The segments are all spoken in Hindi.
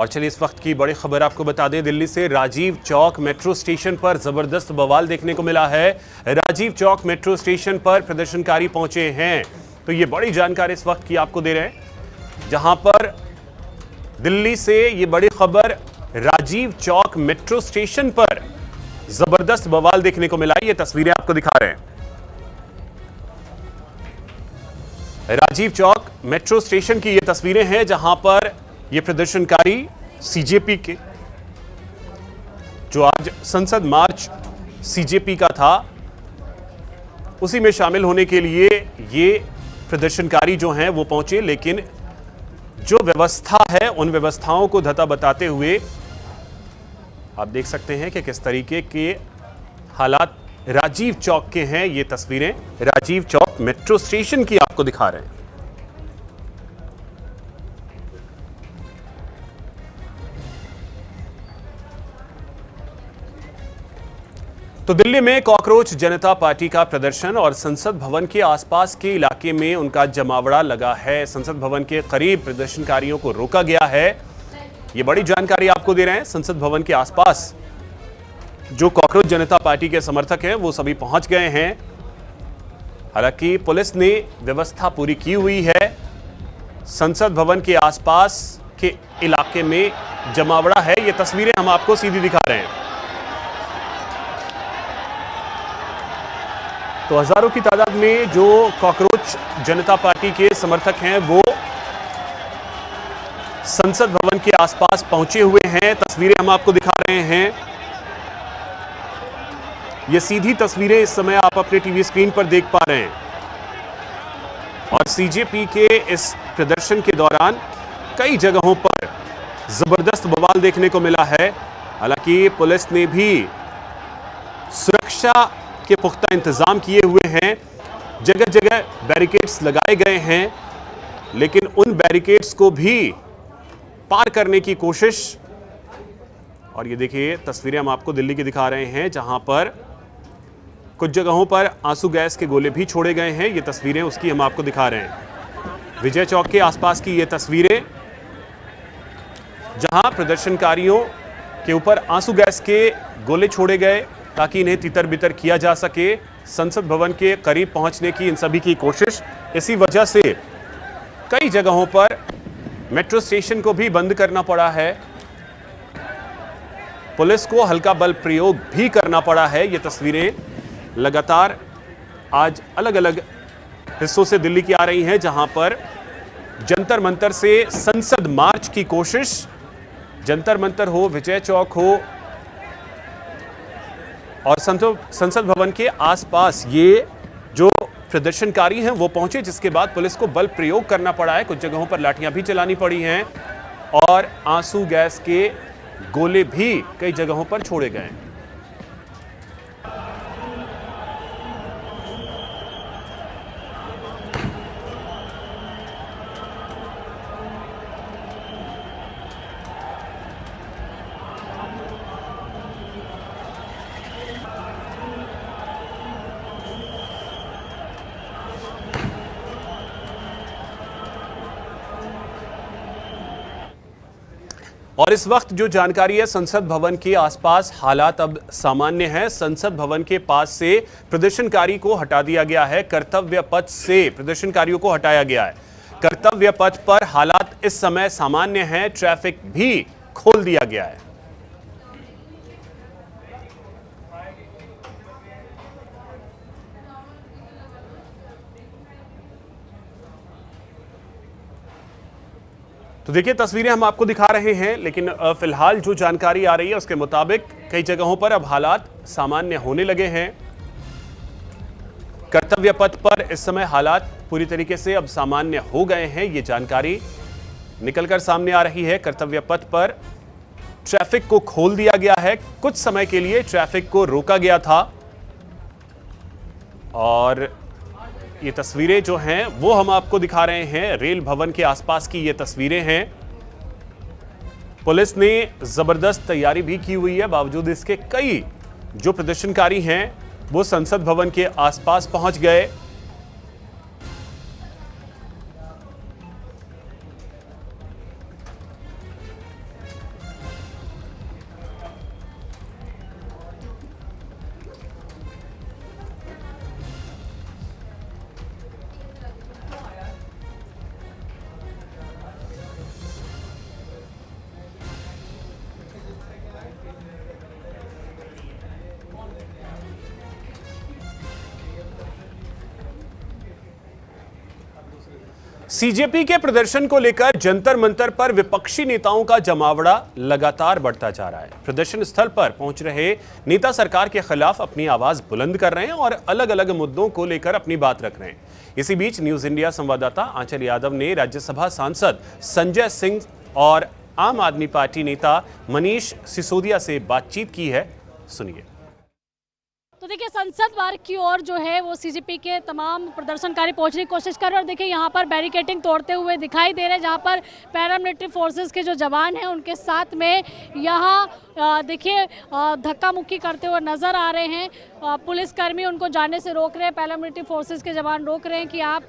और चलिए इस वक्त की बड़ी खबर आपको बता दें, दिल्ली से राजीव चौक मेट्रो स्टेशन पर जबरदस्त बवाल देखने को मिला है। राजीव चौक मेट्रो स्टेशन पर प्रदर्शनकारी पहुंचे हैं, तो ये बड़ी जानकारी इस वक्त की आपको दे रहे हैं, जहां पर दिल्ली से ये बड़ी खबर, राजीव चौक मेट्रो स्टेशन पर जबरदस्त बवाल देखने को मिला। ये तस्वीरें आपको दिखा रहे हैं। राजीव चौक मेट्रो स्टेशन की ये तस्वीरें हैं, जहां पर ये प्रदर्शनकारी सीजेपी के, जो आज संसद मार्च सीजेपी का था, उसी में शामिल होने के लिए ये प्रदर्शनकारी जो हैं वो पहुंचे, लेकिन जो व्यवस्था है उन व्यवस्थाओं को धता बताते हुए आप देख सकते हैं कि किस तरीके के हालात राजीव चौक के हैं। ये तस्वीरें राजीव चौक मेट्रो स्टेशन की आपको दिखा रहे हैं। तो दिल्ली में कॉकरोच जनता पार्टी का प्रदर्शन और संसद भवन के आसपास के इलाके में उनका जमावड़ा लगा है। संसद भवन के करीब प्रदर्शनकारियों को रोका गया है। ये बड़ी जानकारी आपको दे रहे हैं। संसद भवन के आसपास जो कॉकरोच जनता पार्टी के समर्थक हैं वो सभी पहुंच गए हैं। हालांकि पुलिस ने व्यवस्था पूरी की हुई है। संसद भवन के आसपास के इलाके में जमावड़ा है। ये तस्वीरें हम आपको सीधी दिखा रहे हैं। तो हजारों की तादाद में जो कॉकरोच जनता पार्टी के समर्थक हैं वो संसद भवन के आसपास पहुंचे हुए हैं। तस्वीरें हम आपको दिखा रहे हैं। ये सीधी तस्वीरें इस समय आप अपने टीवी स्क्रीन पर देख पा रहे हैं। और सीजेपी के इस प्रदर्शन के दौरान कई जगहों पर जबरदस्त बवाल देखने को मिला है। हालांकि पुलिस ने भी सुरक्षा के पुख्ता इंतजाम किए हुए हैं। जगह जगह बैरिकेड्स लगाए गए हैं, लेकिन उन बैरिकेड्स को भी पार करने की कोशिश, और ये देखिए तस्वीरें हम आपको दिल्ली की दिखा रहे हैं, जहां पर कुछ जगहों पर आंसू गैस के गोले भी छोड़े गए हैं। ये तस्वीरें उसकी हम आपको दिखा रहे हैं। विजय चौक के आसपास की ये तस्वीरें, जहां प्रदर्शनकारियों के ऊपर आंसू गैस के गोले छोड़े गए ताकि इन्हें तितर बितर किया जा सके। संसद भवन के करीब पहुंचने की इन सभी की कोशिश, इसी वजह से कई जगहों पर मेट्रो स्टेशन को भी बंद करना पड़ा है। पुलिस को हल्का बल प्रयोग भी करना पड़ा है। ये तस्वीरें लगातार आज अलग अलग हिस्सों से दिल्ली की आ रही हैं, जहां पर जंतर मंतर से संसद मार्च की कोशिश, जंतर मंतर हो, विजय चौक हो और संसद भवन के आसपास ये जो प्रदर्शनकारी हैं वो पहुंचे, जिसके बाद पुलिस को बल प्रयोग करना पड़ा है। कुछ जगहों पर लाठियां भी चलानी पड़ी हैं और आंसू गैस के गोले भी कई जगहों पर छोड़े गए हैं। और इस वक्त जो जानकारी है, संसद भवन के आसपास हालात अब सामान्य हैं। संसद भवन के पास से प्रदर्शनकारी को हटा दिया गया है। कर्तव्य पथ से प्रदर्शनकारियों को हटाया गया है। कर्तव्य पथ पर हालात इस समय सामान्य हैं। ट्रैफिक भी खोल दिया गया है। तो देखिए तस्वीरें हम आपको दिखा रहे हैं, लेकिन फिलहाल जो जानकारी आ रही है उसके मुताबिक कई जगहों पर अब हालात सामान्य होने लगे हैं। कर्तव्य पथ पर इस समय हालात पूरी तरीके से अब सामान्य हो गए हैं। ये जानकारी निकलकर सामने आ रही है। कर्तव्य पथ पर ट्रैफिक को खोल दिया गया है। कुछ समय के लिए ट्रैफिक को रोका गया था और ये तस्वीरें जो हैं वो हम आपको दिखा रहे हैं। रेल भवन के आसपास की ये तस्वीरें हैं। पुलिस ने जबरदस्त तैयारी भी की हुई है। बावजूद इसके कई जो प्रदर्शनकारी हैं वो संसद भवन के आसपास पहुंच गए। सीजेपी के प्रदर्शन को लेकर जंतर मंतर पर विपक्षी नेताओं का जमावड़ा लगातार बढ़ता जा रहा है। प्रदर्शन स्थल पर पहुंच रहे नेता सरकार के खिलाफ अपनी आवाज बुलंद कर रहे हैं और अलग अलग मुद्दों को लेकर अपनी बात रख रहे हैं। इसी बीच न्यूज इंडिया संवाददाता आंचल यादव ने राज्यसभा सांसद संजय सिंह और आम आदमी पार्टी नेता मनीष सिसोदिया से बातचीत की है। सुनिए। तो देखिए, संसद मार्ग की ओर जो है वो सीजेपी के तमाम प्रदर्शनकारी पहुंचने की कोशिश कर रहे हैं और देखिए यहाँ पर बैरिकेडिंग तोड़ते हुए दिखाई दे रहे हैं, जहाँ पर पैरामिलिट्री फोर्सेस के जो जवान हैं उनके साथ में यहाँ देखिए धक्का मुक्की करते हुए नज़र आ रहे हैं। पुलिसकर्मी उनको जाने से रोक रहे हैं, पैरामिलिट्री फोर्सेस के जवान रोक रहे हैं कि आप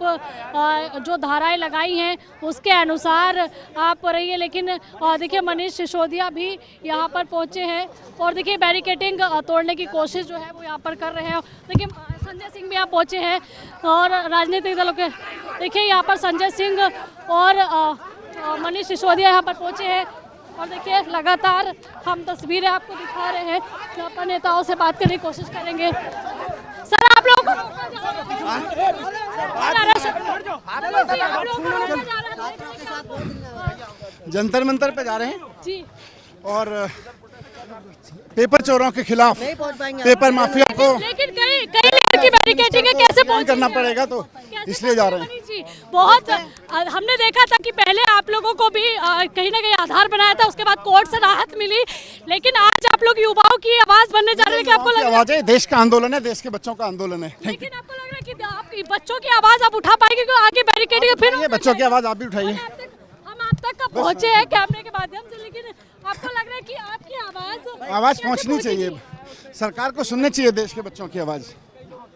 जो धाराएं लगाई हैं उसके अनुसार आप रहिए। लेकिन देखिए मनीष सिसोदिया भी यहाँ पर पहुँचे हैं और देखिए बैरिकेडिंग तोड़ने की कोशिश जो है वो यहाँ पर कर रहे हैं। देखिए संजय सिंह भी यहाँ पहुँचे हैं और राजनीतिक दलों के देखिए यहाँ पर संजय सिंह और मनीष सिसोदिया यहाँ पर पहुँचे हैं और देखिए लगातार हम तस्वीरें आपको दिखा रहे हैं। यहाँ पर नेताओं से बात करने की कोशिश करेंगे। सर आप लोग जंतर मंतर पे जा रहे हैं जी और पेपर चोरों के खिलाफ, पेपर माफिया को लेकिन कई लेयर की बैरिकेडिंग है, कैसे पहुंच करना पड़ेगा तो इसलिए जा रहे हैं जी। बहुत हमने देखा था कि पहले आप लोगों को भी कहीं ना कहीं आधार बनाया था, उसके बाद कोर्ट से राहत मिली, लेकिन आज आप लोग युवाओं की आवाज बनने जा रहे हैं कि आपको लग रहा है देश का आंदोलन है, देश के बच्चों का आंदोलन है। लेकिन आपको लग रहा है कि आपकी बच्चों की आवाज आप उठा पाएंगे क्योंकि आगे बैरिकेडिंग फिर ये बच्चों की आवाज आप भी उठाइए। हम आप तक पहुंचे हैं कैमरे के माध्यम से, लेकिन आपको लग रहा है कि आपकी आवाज पहुंचनी चाहिए, सरकार को सुननी चाहिए देश के बच्चों की आवाज।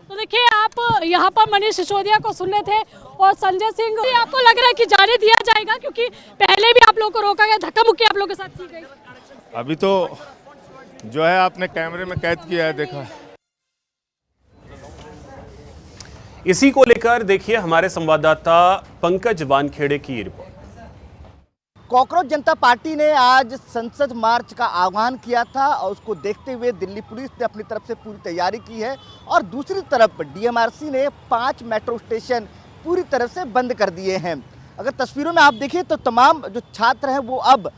तो देखिए आप यहाँ पर मनीष सिसोदिया को सुन रहे थे और संजय सिंह, आपको लग रहा है कि जाने दिया जाएगा क्योंकि पहले भी आप लोगों को रोका गया, धक्का मुक्की आप लोगों के साथ की गई? अभी तो जो है आपने कैमरे में कैद किया है, देखा। इसी को लेकर देखिए हमारे संवाददाता पंकज वानखेड़े की रिपोर्ट। कॉकरोच जनता पार्टी ने आज संसद मार्च का आह्वान किया था और उसको देखते हुए दिल्ली पुलिस ने अपनी तरफ से पूरी तैयारी की है और दूसरी तरफ डीएमआरसी ने 5 मेट्रो स्टेशन पूरी तरह से बंद कर दिए हैं। अगर तस्वीरों में आप देखिए तो तमाम जो छात्र हैं वो अब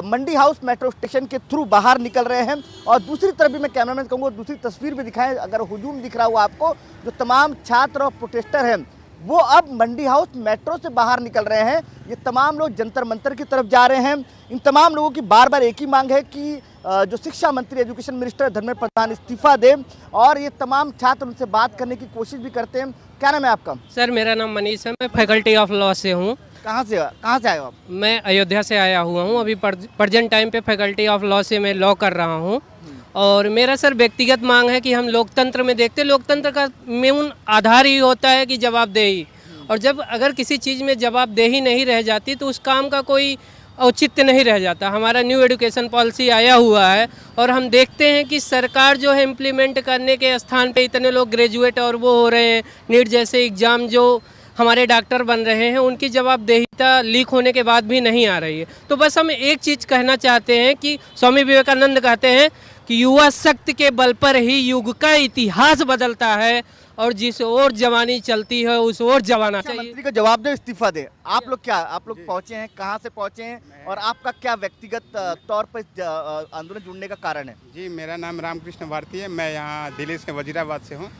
मंडी हाउस मेट्रो स्टेशन के थ्रू बाहर निकल रहे हैं और दूसरी तरफ भी मैं कैमरामैन कहूँगा दूसरी तस्वीर भी दिखाएं, अगर हुजूम दिख रहा हो आपको, जो तमाम छात्र और प्रोटेस्टर हैं वो अब मंडी हाउस मेट्रो से बाहर निकल रहे हैं। ये तमाम लोग जंतर मंतर की तरफ जा रहे हैं। इन तमाम लोगों की बार बार एक ही मांग है कि जो शिक्षा मंत्री एजुकेशन मिनिस्टर धर्मेंद्र प्रधान इस्तीफा दें और ये तमाम छात्र उनसे बात करने की कोशिश भी करते हैं। क्या नाम है आपका? सर मेरा नाम मनीष है, मैं फैकल्टी ऑफ लॉ से हूँ। कहाँ से आए हो आप? मैं अयोध्या से आया हुआ हूँ। अभी प्रेजेंट टाइम पे फैकल्टी ऑफ लॉ से मैं लॉ कर रहा हूँ और मेरा सर व्यक्तिगत मांग है कि हम लोकतंत्र में देखते, लोकतंत्र का मेन आधार ही होता है कि जवाबदेही, और जब अगर किसी चीज़ में जवाबदेही नहीं रह जाती तो उस काम का कोई औचित्य नहीं रह जाता। हमारा न्यू एजुकेशन पॉलिसी आया हुआ है और हम देखते हैं कि सरकार जो है इम्प्लीमेंट करने के स्थान पे इतने लोग ग्रेजुएट और वो हो रहे हैं, नीट जैसे एग्ज़ाम जो हमारे डॉक्टर बन रहे हैं उनकी जवाबदेहिता लीक होने के बाद भी नहीं आ रही है। तो बस हम एक चीज़ कहना चाहते हैं कि स्वामी विवेकानंद कहते हैं कि युवा शक्ति के बल पर ही युग का इतिहास बदलता है और जिस ओर जवानी चलती है उस ओर जवाना चाहिए। मंत्री को जवाब दो, इस्तीफा दे। आप लोग पहुंचे हैं, कहां से पहुंचे हैं और आपका क्या व्यक्तिगत तौर पर आंदोलन जुड़ने का कारण है? जी, मेरा नाम रामकृष्ण भारती है, मैं यहाँ दिल्ली से वजीराबाद से हूँ।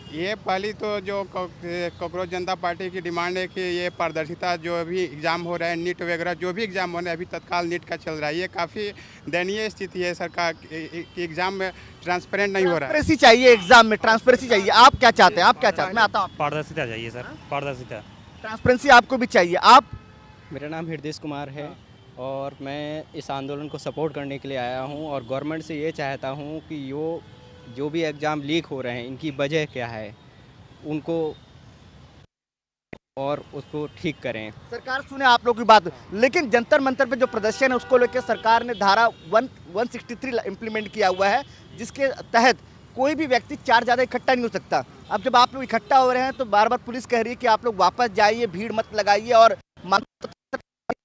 ये पहली तो जो कॉकरोच जनता पार्टी की डिमांड है कि ये पारदर्शिता जो भी एग्ज़ाम हो रहा है, नीट वगैरह जो भी एग्ज़ाम हो रहा है, अभी तत्काल नीट का चल रहा है, ये काफ़ी दयनीय स्थिति है सरकार की, एग्ज़ाम में ट्रांसपेरेंट नहीं हो रहा है। ट्रांसपेरेंसी चाहिए, एग्जाम में ट्रांसपेरेंसी चाहिए। आप क्या चाहते हैं? मैं आता हूँ। पारदर्शिता चाहिए सर, पारदर्शिता, ट्रांसपेरेंसी आपको भी चाहिए। आप? मेरा नाम हृदय कुमार है और मैं इस आंदोलन को सपोर्ट करने के लिए आया हूँ और गवर्नमेंट से ये चाहता हूँ कि जो भी एग्ज़ाम लीक हो रहे हैं इनकी वजह क्या है, उनको और उसको ठीक करें। सरकार सुने आप लोगों की बात, लेकिन जंतर मंतर पे जो प्रदर्शन है उसको लेकर सरकार ने धारा 163 इम्प्लीमेंट किया हुआ है, जिसके तहत कोई भी व्यक्ति 4 ज़्यादा इकट्ठा नहीं हो सकता। अब जब आप लोग इकट्ठा हो रहे हैं तो बार बार पुलिस कह रही है कि आप लोग वापस जाइए, भीड़ मत लगाइए और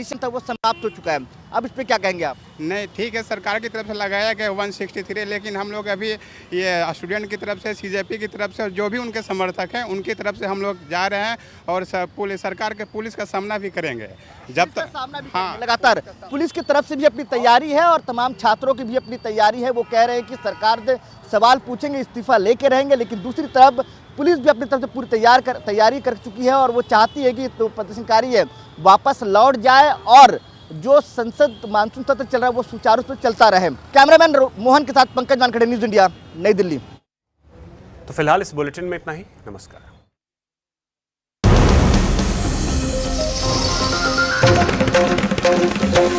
था वो समाप्त हो चुका है। अब इस पे क्या कहेंगे आप? नहीं, ठीक है, सरकार की तरफ से लगाया गया 163, लेकिन हम लोग अभी ये स्टूडेंट की तरफ से, सीजेपी की तरफ से, जो भी उनके समर्थक हैं उनकी तरफ से हम लोग जा रहे हैं और सरकार के पुलिस का सामना भी करेंगे जब तक। हाँ, लगातार पुलिस की तरफ से भी अपनी तैयारी है और तमाम छात्रों की भी अपनी तैयारी है। वो कह रहे हैं कि सरकार से सवाल पूछेंगे, इस्तीफा लेके रहेंगे, लेकिन दूसरी तरफ पुलिस भी अपनी तरफ से पूरी तैयारी कर चुकी है और वो चाहती है कि तो प्रदर्शनकारी है वापस लौट जाए और जो संसद मानसून सत्र चल रहा है वो सुचारू रूप से चलता रहे। कैमरामैन मोहन के साथ पंकज वानखेड़े, न्यूज़ इंडिया, नई दिल्ली। तो फिलहाल इस बुलेटिन में इतना ही। नमस्कार।